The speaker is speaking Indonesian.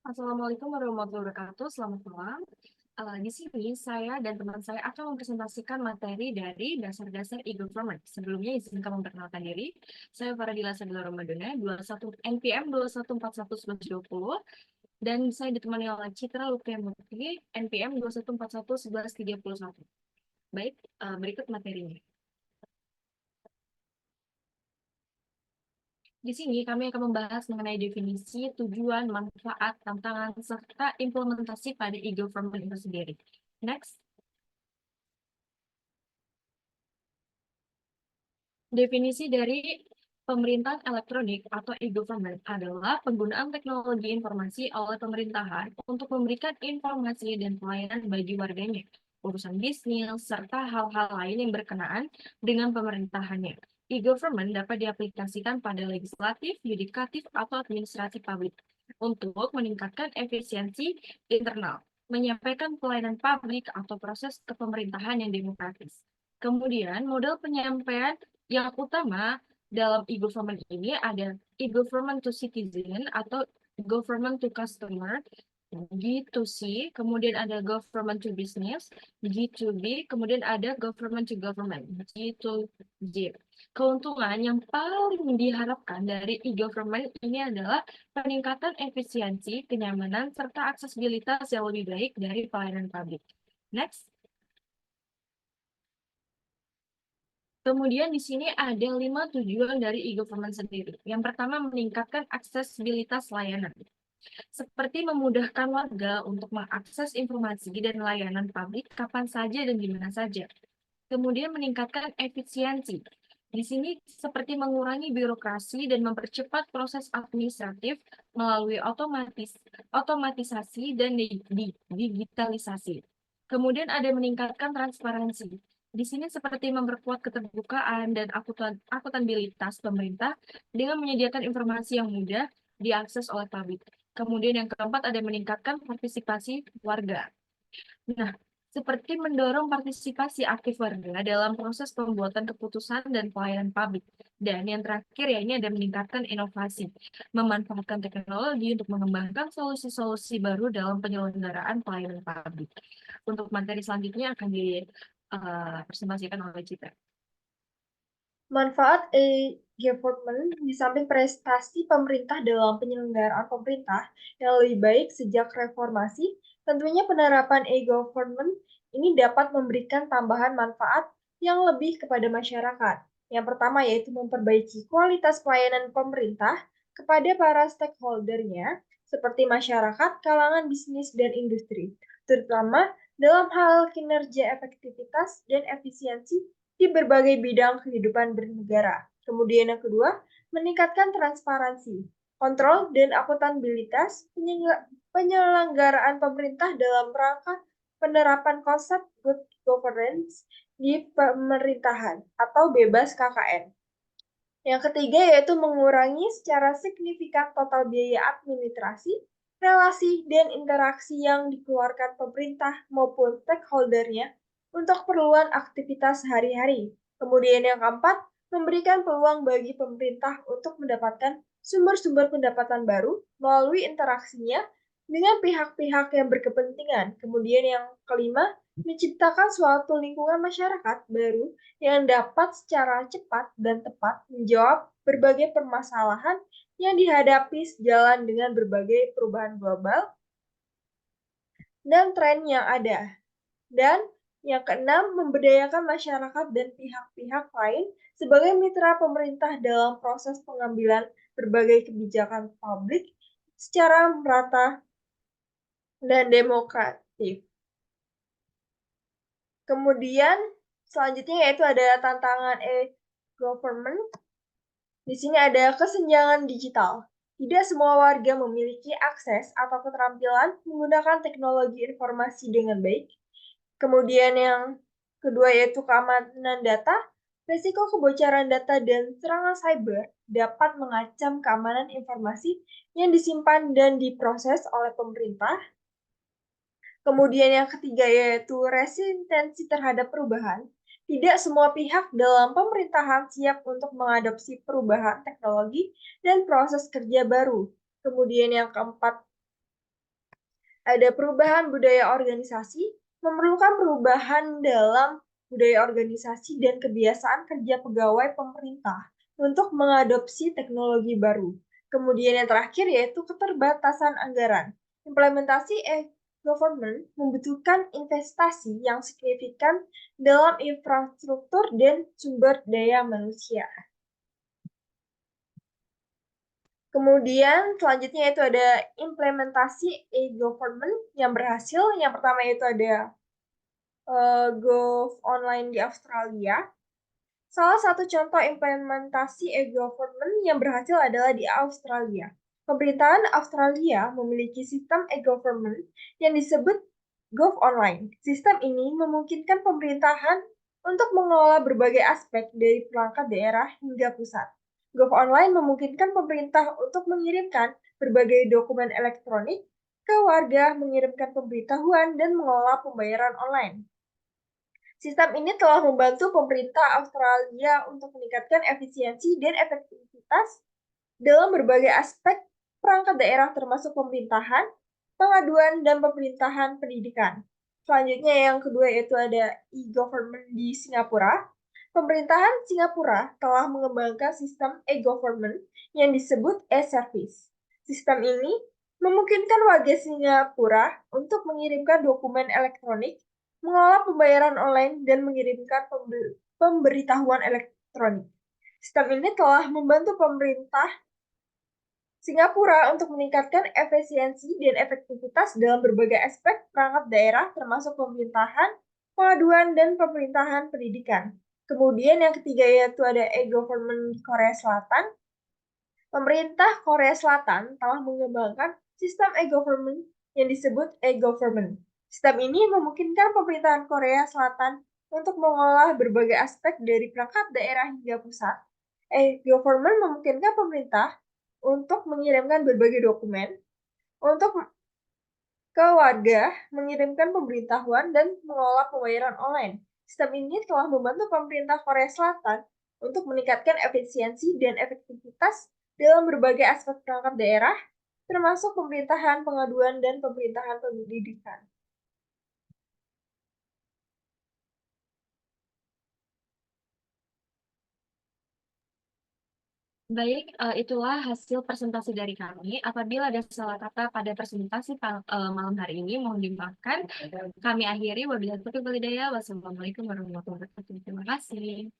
Assalamualaikum warahmatullahi wabarakatuh. Selamat malam. Di sini saya dan teman saya akan mempresentasikan materi dari dasar-dasar e-government. Sebelumnya izinkan memperkenalkan diri. Saya Faradila Sabila Ramadana, 21 NPM 21411120, dan saya ditemani oleh Citra Lutfi Murti, NPM 21411131. Baik, berikut materinya. Di sini kami akan membahas mengenai definisi, tujuan, manfaat, tantangan, serta implementasi pada e-government itu sendiri. Next. Definisi dari pemerintahan elektronik atau e-government adalah penggunaan teknologi informasi oleh pemerintahan untuk memberikan informasi dan pelayanan bagi warganya, urusan bisnis, serta hal-hal lain yang berkenaan dengan pemerintahannya. E-government dapat diaplikasikan pada legislatif, yudikatif, atau administrasi publik untuk meningkatkan efisiensi internal, menyampaikan pelayanan publik atau proses kepemerintahan yang demokratis. Kemudian, model penyampaian yang utama dalam e-government ini ada e-government to citizen atau government to customer, G2C, kemudian ada government to business, G2B, kemudian ada government to government, G2G. Keuntungan yang paling diharapkan dari e-government ini adalah peningkatan efisiensi, kenyamanan, serta aksesibilitas yang lebih baik dari pelayanan publik. Next. Kemudian di sini ada 5 tujuan dari e-government sendiri. Yang pertama, meningkatkan aksesibilitas layanan. Seperti memudahkan warga untuk mengakses informasi dan layanan publik kapan saja dan di mana saja. Kemudian meningkatkan efisiensi. Di sini seperti mengurangi birokrasi dan mempercepat proses administratif melalui otomatisasi dan digitalisasi. Kemudian ada meningkatkan transparansi. Di sini seperti memperkuat keterbukaan dan akuntabilitas pemerintah dengan menyediakan informasi yang mudah diakses oleh publik. Kemudian yang keempat ada meningkatkan partisipasi warga. Nah, seperti mendorong partisipasi aktif warga dalam proses pembuatan keputusan dan pelayanan publik. Dan yang terakhir ya ini ada meningkatkan inovasi, memanfaatkan teknologi untuk mengembangkan solusi-solusi baru dalam penyelenggaraan pelayanan publik. Untuk materi selanjutnya akan dipresentasikan oleh Citra. Manfaat e-government di samping prestasi pemerintah dalam penyelenggaraan pemerintah yang lebih baik sejak reformasi, tentunya penerapan e-government ini dapat memberikan tambahan manfaat yang lebih kepada masyarakat. Yang pertama yaitu memperbaiki kualitas pelayanan pemerintah kepada para stakeholdernya, seperti masyarakat, kalangan bisnis, dan industri, terutama dalam hal kinerja efektivitas dan efisiensi di berbagai bidang kehidupan bernegara. Kemudian yang kedua, meningkatkan transparansi, kontrol, dan akuntabilitas penyelenggaraan pemerintah dalam rangka penerapan konsep good governance di pemerintahan atau bebas KKN. Yang ketiga yaitu mengurangi secara signifikan total biaya administrasi, relasi, dan interaksi yang dikeluarkan pemerintah maupun stakeholdernya untuk keperluan aktivitas sehari-hari. Kemudian yang keempat, memberikan peluang bagi pemerintah untuk mendapatkan sumber-sumber pendapatan baru melalui interaksinya dengan pihak-pihak yang berkepentingan. Kemudian yang kelima, menciptakan suatu lingkungan masyarakat baru yang dapat secara cepat dan tepat menjawab berbagai permasalahan yang dihadapi sejalan dengan berbagai perubahan global dan tren yang ada. Dan yang keenam, memberdayakan masyarakat dan pihak-pihak lain sebagai mitra pemerintah dalam proses pengambilan berbagai kebijakan publik secara merata dan demokratis. Kemudian selanjutnya yaitu ada tantangan e-government. Di sini ada kesenjangan digital. Tidak semua warga memiliki akses atau keterampilan menggunakan teknologi informasi dengan baik. Kemudian yang kedua yaitu keamanan data. Risiko kebocoran data dan serangan cyber dapat mengancam keamanan informasi yang disimpan dan diproses oleh pemerintah. Kemudian yang ketiga yaitu resistensi terhadap perubahan. Tidak semua pihak dalam pemerintahan siap untuk mengadopsi perubahan teknologi dan proses kerja baru. Kemudian yang keempat Ada perubahan budaya organisasi, memerlukan perubahan dalam budaya organisasi dan kebiasaan kerja pegawai pemerintah untuk mengadopsi teknologi baru. Kemudian yang terakhir yaitu keterbatasan anggaran. Implementasi e-government membutuhkan investasi yang signifikan dalam infrastruktur dan sumber daya manusia. Kemudian selanjutnya itu ada implementasi e-government yang berhasil. Yang pertama itu ada Gov Online di Australia. Salah satu contoh implementasi e-government yang berhasil adalah di Australia. Pemerintahan Australia memiliki sistem e-government yang disebut Gov Online. Sistem ini memungkinkan pemerintahan untuk mengelola berbagai aspek dari perangkat daerah hingga pusat. Gov Online memungkinkan pemerintah untuk mengirimkan berbagai dokumen elektronik ke warga, mengirimkan pemberitahuan, dan mengelola pembayaran online. Sistem ini telah membantu pemerintah Australia untuk meningkatkan efisiensi dan efektivitas dalam berbagai aspek perangkat daerah termasuk pemerintahan, pengaduan, dan pemerintahan pendidikan. Selanjutnya yang kedua yaitu ada e-government di Singapura. Pemerintahan Singapura telah mengembangkan sistem e-government yang disebut e-service. Sistem ini memungkinkan warga Singapura untuk mengirimkan dokumen elektronik, mengelola pembayaran online, dan mengirimkan pemberitahuan elektronik. Sistem ini telah membantu pemerintah Singapura untuk meningkatkan efisiensi dan efektivitas dalam berbagai aspek perangkat daerah termasuk pemerintahan, pengaduan, dan pemerintahan pendidikan. Kemudian yang ketiga yaitu ada e-government di Korea Selatan. Pemerintah Korea Selatan telah mengembangkan sistem e-government yang disebut e-government. Sistem ini memungkinkan pemerintahan Korea Selatan untuk mengolah berbagai aspek dari perangkat daerah hingga pusat. E-government memungkinkan pemerintah untuk mengirimkan berbagai dokumen, untuk ke warga, mengirimkan pemberitahuan, dan mengelola pembayaran online. Sistem ini telah membantu pemerintah Korea Selatan untuk meningkatkan efisiensi dan efektivitas dalam berbagai aspek perangkat daerah, termasuk pemerintahan, pengaduan, dan pemerintahan pendidikan. Baik, itulah hasil presentasi dari kami. Apabila ada salah kata pada presentasi malam hari ini, mohon dimaafkan. Kami akhiri, wabillahi taufiq wal hidayah. Wassalamualaikum warahmatullahi wabarakatuh. Terima kasih.